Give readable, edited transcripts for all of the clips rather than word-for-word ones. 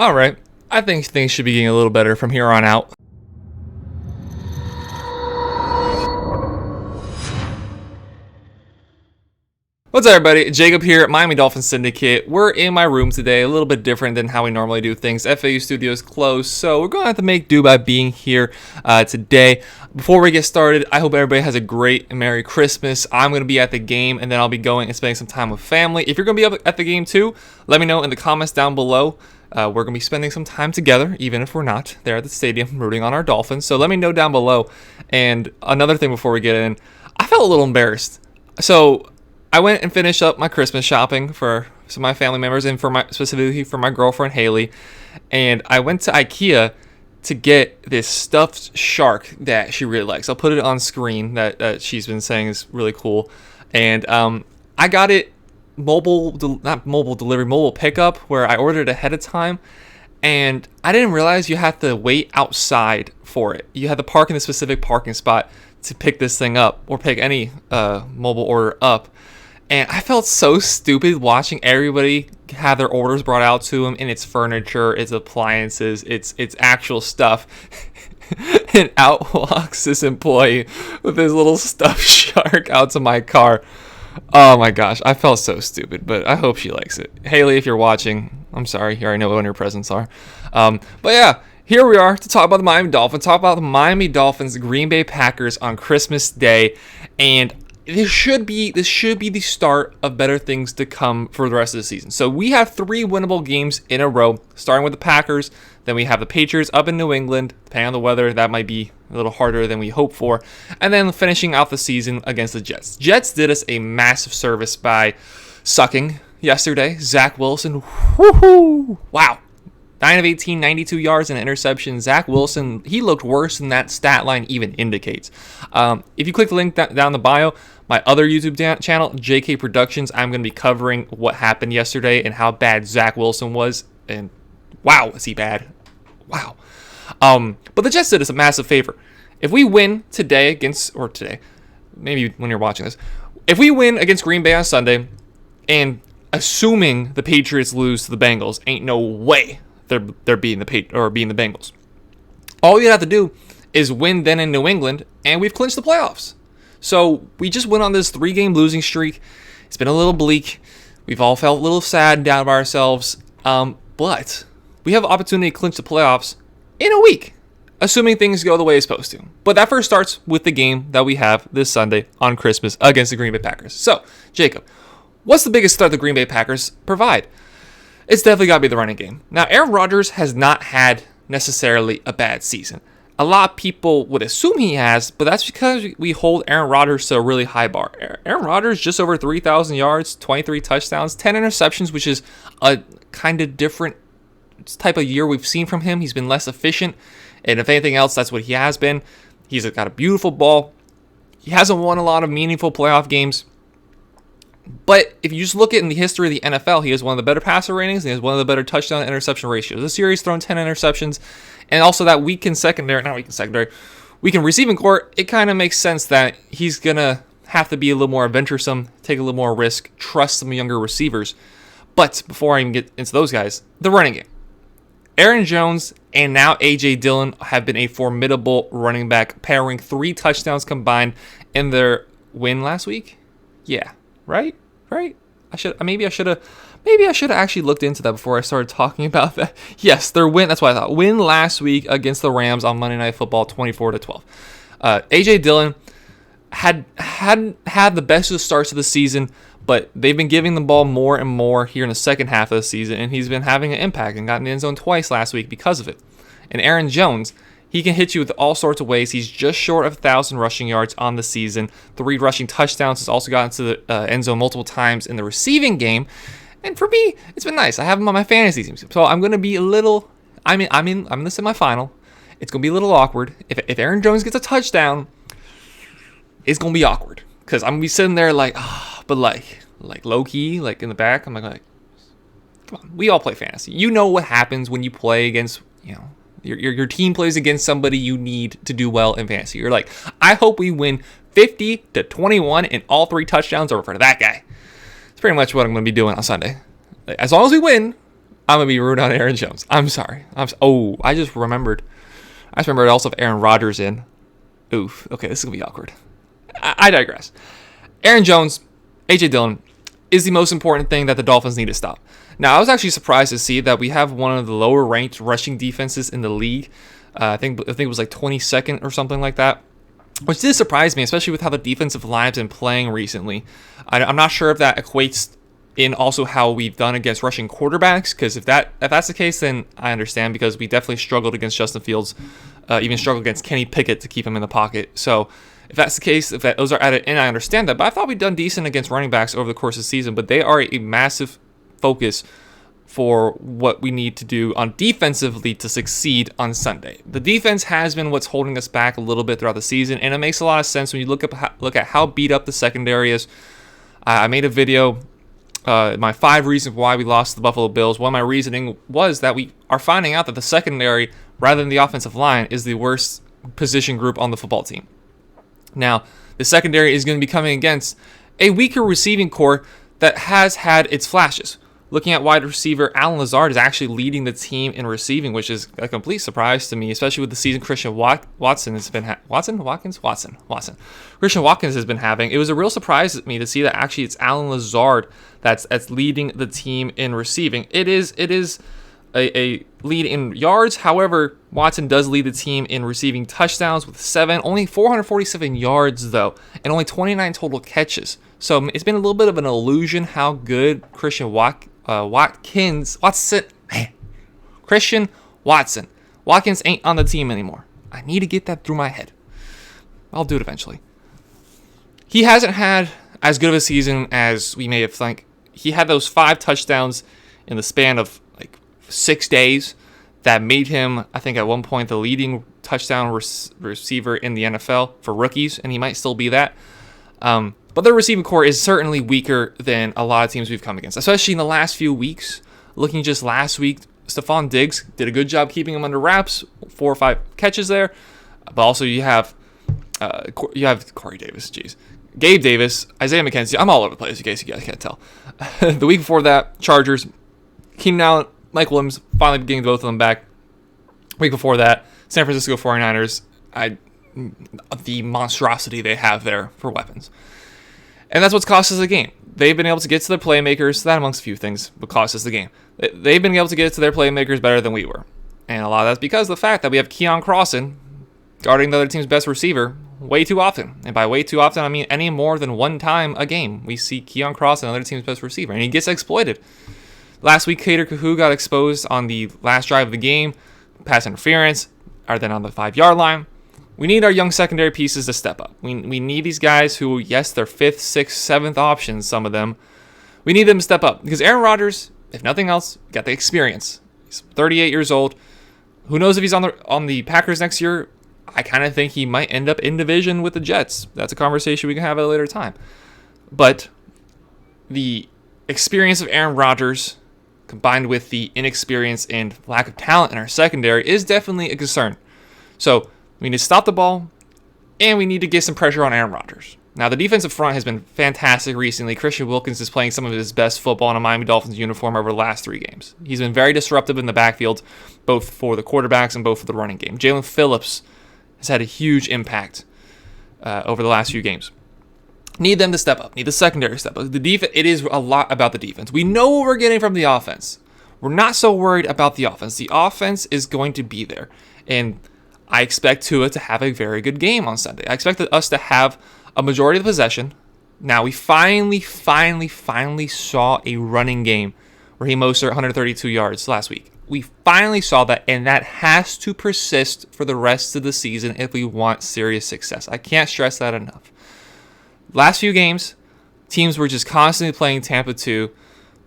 All right. I think things should be getting a little better from here on out. What's up, everybody? Jacob here at Miami Dolphins Syndicate. We're in my room today, a little bit different than how we normally do things. FAU Studios closed, so we're going to have to make do by being here today. Before we get started, I hope everybody has a great and Merry Christmas. I'm going to be at the game, and then I'll be going and spending some time with family. If you're going to be up at the game too, let me know in the comments down below. We're going to be spending some time together, even if we're not there at the stadium rooting on our Dolphins. So let me know down below. And another thing before we get in, I felt a little embarrassed. So I went and finished up my Christmas shopping for some of my family members and specifically for my girlfriend Haley. And I went to IKEA to get this stuffed shark that she really likes. I'll put it on screen that she's been saying is really cool. And I got it mobile pickup, where I ordered it ahead of time. And I didn't realize you have to wait outside for it. You have to park in a specific parking spot to pick this thing up, or pick any mobile order up. And I felt so stupid watching everybody have their orders brought out to them, and it's furniture, it's appliances, it's actual stuff. And out walks this employee with his little stuffed shark out to my car. Oh my gosh, I felt so stupid, but I hope she likes it. Haley, if you're watching, I'm sorry, you already know when your presents are. But yeah, here we are to talk about the Miami Dolphins, talk about the Miami Dolphins, Green Bay Packers on Christmas Day. And this should be the start of better things to come for the rest of the season. So we have 3 winnable games in a row, starting with the Packers. Then we have the Patriots up in New England. Depending on the weather, that might be a little harder than we hope for. And then finishing out the season against the Jets. Jets did us a massive service by sucking yesterday. Zach Wilson, woohoo! Wow. 9 of 18, 92 yards and an interception. Zach Wilson, he looked worse than that stat line even indicates. If you click the link down in the bio, my other YouTube channel, JK Productions, I'm going to be covering what happened yesterday and how bad Zach Wilson was. And wow, is he bad? Wow. But the Jets did us a massive favor. If we win today, maybe when you're watching this, if we win against Green Bay on Sunday, and assuming the Patriots lose to the Bengals, ain't no way they're beating the Bengals. All you have to do is win then in New England, and we've clinched the playoffs. So we just went on this 3-game losing streak. It's been a little bleak. We've all felt a little sad and down by ourselves. But we have the opportunity to clinch the playoffs in a week, assuming things go the way it's supposed to. But that first starts with the game that we have this Sunday on Christmas against the Green Bay Packers. So, Jacob, what's the biggest threat the Green Bay Packers provide? It's definitely got to be the running game. Now, Aaron Rodgers has not had necessarily a bad season. A lot of people would assume he has, but that's because we hold Aaron Rodgers to a really high bar. Aaron Rodgers just over 3,000 yards, 23 touchdowns, 10 interceptions, which is a kind of different type of year we've seen from him. He's been less efficient, and if anything else, that's what he has been. He's got a beautiful ball. He hasn't won a lot of meaningful playoff games. But if you just look at in the history of the NFL, he has one of the better passer ratings, and he has one of the better touchdown to interception ratios. This year he's thrown 10 interceptions, and also that weakened receiving core, it kind of makes sense that he's going to have to be a little more adventuresome, take a little more risk, trust some younger receivers. But before I even get into those guys, the running game. Aaron Jones and now A.J. Dillon have been a formidable running back, pairing 3 touchdowns combined in their win last week. Yeah. Right? Maybe I should have actually looked into that before I started talking about that. Yes, their win. That's what I thought. Win last week against the Rams on Monday Night Football, 24-12. A.J. Dillon hadn't had the best of the starts of the season, but they've been giving the ball more and more here in the second half of the season, and he's been having an impact and got in the end zone twice last week because of it. And Aaron Jones, he can hit you with all sorts of ways. He's just short of 1,000 rushing yards on the season. 3 rushing touchdowns. He's also gotten to the end zone multiple times in the receiving game. And for me, it's been nice. I have him on my fantasy team. So I'm going to be a little... I'm in the semifinal. It's going to be a little awkward. If Aaron Jones gets a touchdown, it's going to be awkward. Because I'm going to be sitting there like low-key, like in the back. I'm like, come on. We all play fantasy. You know what happens when you play against, your team plays against somebody you need to do well in fantasy. You're like, I hope we win 50-21 and all 3 touchdowns are for that guy. It's pretty much what I'm going to be doing on Sunday. As long as we win, I'm gonna be rude on Aaron Jones. I'm sorry. I just remembered. I also have Aaron Rodgers in. Oof. Okay, this is gonna be awkward. I digress. Aaron Jones, AJ Dillon is the most important thing that the Dolphins need to stop. Now, I was actually surprised to see that we have one of the lower ranked rushing defenses in the league. I think it was like 22nd or something like that, which did surprise me, especially with how the defensive line's been playing recently. I'm not sure if that equates in also how we've done against rushing quarterbacks, because if that's the case, then I understand, because we definitely struggled against Justin Fields, even struggled against Kenny Pickett to keep him in the pocket. So if that's the case, if those are added in, I understand that. But I thought we'd done decent against running backs over the course of the season, but they are a massive focus for what we need to do on defensively to succeed on Sunday. The defense has been what's holding us back a little bit throughout the season, and it makes a lot of sense when you look at how beat up the secondary is. I made a video, my 5 reasons why we lost to the Buffalo Bills. One of my reasoning was that we are finding out that the secondary, rather than the offensive line, is the worst position group on the football team. Now, the secondary is going to be coming against a weaker receiving core that has had its flashes. Looking at wide receiver, Allen Lazard is actually leading the team in receiving, which is a complete surprise to me, especially with the season Christian Watson has been Christian Watkins has been having. It was a real surprise to me to see that actually it's Allen Lazard that's leading the team in receiving. It is a lead in yards. However, Watson does lead the team in receiving touchdowns with 7, only 447 yards though, and only 29 total catches. So it's been a little bit of an illusion how good Christian Watkins ain't on the team anymore. I need to get that through my head. I'll do it eventually. He hasn't had as good of a season as we may have think. He had those 5 touchdowns in the span of like 6 days that made him, I think at one point, the leading touchdown receiver in the NFL for rookies, and he might still be that. But their receiving core is certainly weaker than a lot of teams we've come against, especially in the last few weeks. Looking just last week, Stephon Diggs did a good job keeping him under wraps, 4 or 5 catches there. But also you have Corey Davis, Gabe Davis, Isaiah McKenzie. I'm all over the place in case you guys can't tell. The week before that, Chargers, Keenan Allen, Mike Williams, finally getting both of them back. Week before that, San Francisco 49ers, the monstrosity they have there for weapons. And that's what's cost us the game. They've been able to get to their playmakers. That, amongst a few things, would cost us the game. They've been able to get to their playmakers better than we were. And a lot of that's because of the fact that we have Keon Crossan guarding the other team's best receiver way too often. And by way too often, I mean any more than one time a game. We see Keon Crossan, another team's best receiver, and he gets exploited. Last week, Kader Kahu got exposed on the last drive of the game. Pass interference, or then on the 5-yard line. We need our young secondary pieces to step up. We need these guys who, yes, they're 5th, 6th, 7th options, some of them. We need them to step up because Aaron Rodgers, if nothing else, got the experience. He's 38 years old. Who knows if he's on the Packers next year? I kind of think he might end up in division with the Jets. That's a conversation we can have at a later time. But the experience of Aaron Rodgers combined with the inexperience and lack of talent in our secondary is definitely a concern. So we need to stop the ball, and we need to get some pressure on Aaron Rodgers. Now, the defensive front has been fantastic recently. Christian Wilkins is playing some of his best football in a Miami Dolphins uniform over the last 3 games. He's been very disruptive in the backfield, both for the quarterbacks and both for the running game. Jalen Phillips has had a huge impact over the last few games. Need them to step up. Need the secondary to step up. The defense, it is a lot about the defense. We know what we're getting from the offense. We're not so worried about the offense. The offense is going to be there. And I expect Tua to have a very good game on Sunday. I expect us to have a majority of the possession. Now, we finally saw a running game where he mostered 132 yards last week. We finally saw that, and that has to persist for the rest of the season if we want serious success. I can't stress that enough. Last few games, teams were just constantly playing Tampa 2,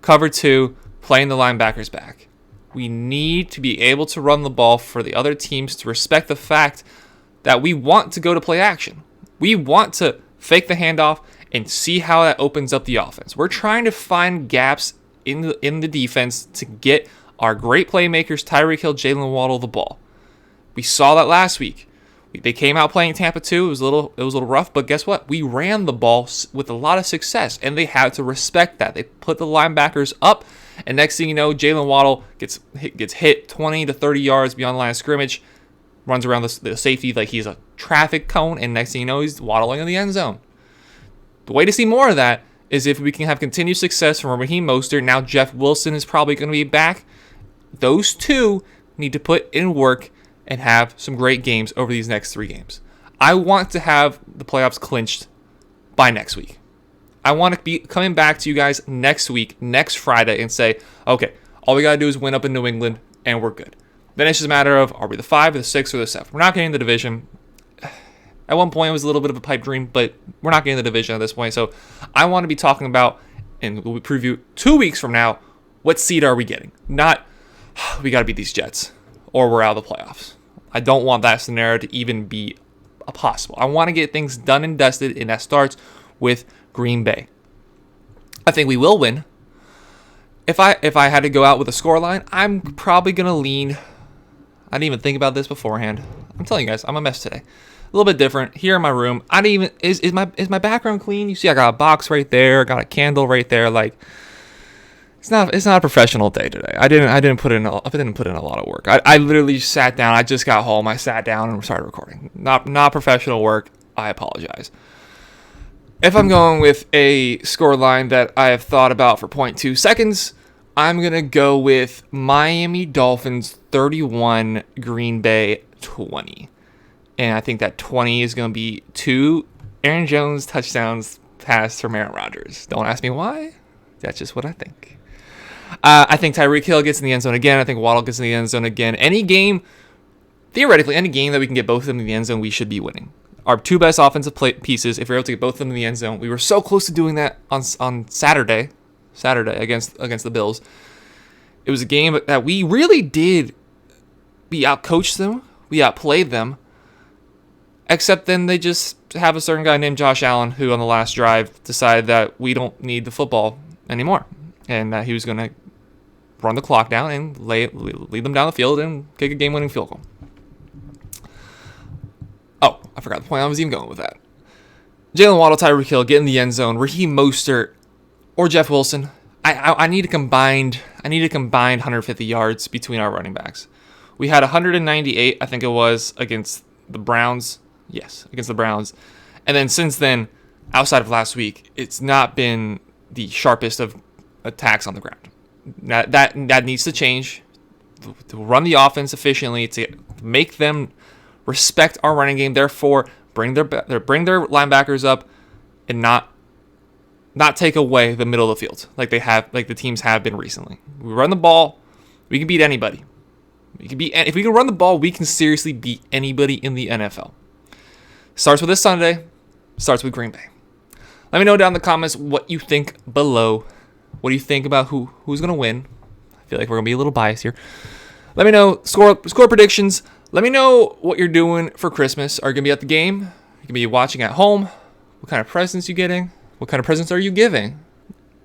cover 2, playing the linebackers back. We need to be able to run the ball for the other teams to respect the fact that we want to go to play action. We want to fake the handoff and see how that opens up the offense. We're trying to find gaps in the defense to get our great playmakers, Tyreek Hill, Jalen Waddle, the ball. We saw that last week. They came out playing Tampa 2. It was a little rough, but guess what? We ran the ball with a lot of success, and they had to respect that. They put the linebackers up, And next thing you know, Jalen Waddle gets hit 20 to 30 yards beyond the line of scrimmage, runs around the safety like he's a traffic cone, and next thing you know, he's waddling in the end zone. The way to see more of that is if we can have continued success from Raheem Mostert. Now Jeff Wilson is probably going to be back. Those two need to put in work and have some great games over these next 3 games. I want to have the playoffs clinched by next week. I want to be coming back to you guys next week, next Friday, and say, okay, all we got to do is win up in New England, and we're good. Then it's just a matter of, are we the 5, or the 6, or the 7? We're not getting the division. At one point, it was a little bit of a pipe dream, but we're not getting the division at this point. So I want to be talking about, and we'll preview 2 weeks from now, what seed are we getting? Not, we got to beat these Jets, or we're out of the playoffs. I don't want that scenario to even be possible. I want to get things done and dusted, and that starts with Green Bay. I think we will win. If I had to go out with a scoreline, I'm probably going to lean. I didn't even think about this beforehand. I'm telling you guys, I'm a mess today. A little bit different here in my room. I didn't even is my background clean? You see, I got a box right there, got a candle right there. Like, it's not a professional day today. I didn't put in a lot of work. I literally sat down. I just got home. I sat down and started recording. Not professional work. I apologize. If I'm going with a score line that I have thought about for 0.2 seconds, I'm going to go with Miami Dolphins 31, Green Bay 20. And I think that 20 is going to be 2 Aaron Jones touchdowns passed from Aaron Rodgers. Don't ask me why. That's just what I think. I think Tyreek Hill gets in the end zone again. I think Waddle gets in the end zone again. Theoretically, any game that we can get both of them in the end zone, we should be winning. Our 2 best offensive pieces, if we're able to get both of them in the end zone, we were so close to doing that on Saturday against the Bills. It was a game that we really did. We outcoached them. We outplayed them. Except then they just have a certain guy named Josh Allen who on the last drive decided that we don't need the football anymore. And that he was going to run the clock down and lead them down the field and kick a game-winning field goal. Oh, I forgot the point I was even going with that. Jalen Waddle, Tyreek Hill, get in the end zone. Raheem Mostert or Jeff Wilson. I need a combined 150 yards between our running backs. We had 198, I think it was, against the Browns. Yes, against the Browns. And then since then, outside of last week, it's not been the sharpest of attacks on the ground. That needs to change. To run the offense efficiently, to make them respect our running game. Therefore, bring their linebackers up and not take away the middle of the field like the teams have been recently. We run the ball, we can beat anybody. If we can run the ball, we can seriously beat anybody in the NFL. Starts with this Sunday. Starts with Green Bay. Let me know down in the comments what you think below. What do you think about who's going to win? I feel like we're going to be a little biased here. Let me know score predictions. Let me know what you're doing for Christmas. Are you going to be at the game? Are you going to be watching at home? What kind of presents you getting? What kind of presents are you giving?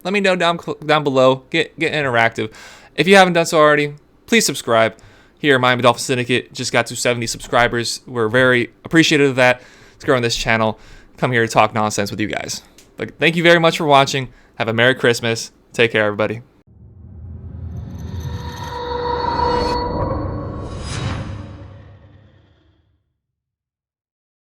Let me know down below. Get interactive. If you haven't done so already, please subscribe. Here, Miami Dolphins Syndicate just got to 70 subscribers. We're very appreciative of that. Let's grow on this channel. Come here to talk nonsense with you guys. But thank you very much for watching. Have a Merry Christmas. Take care, everybody.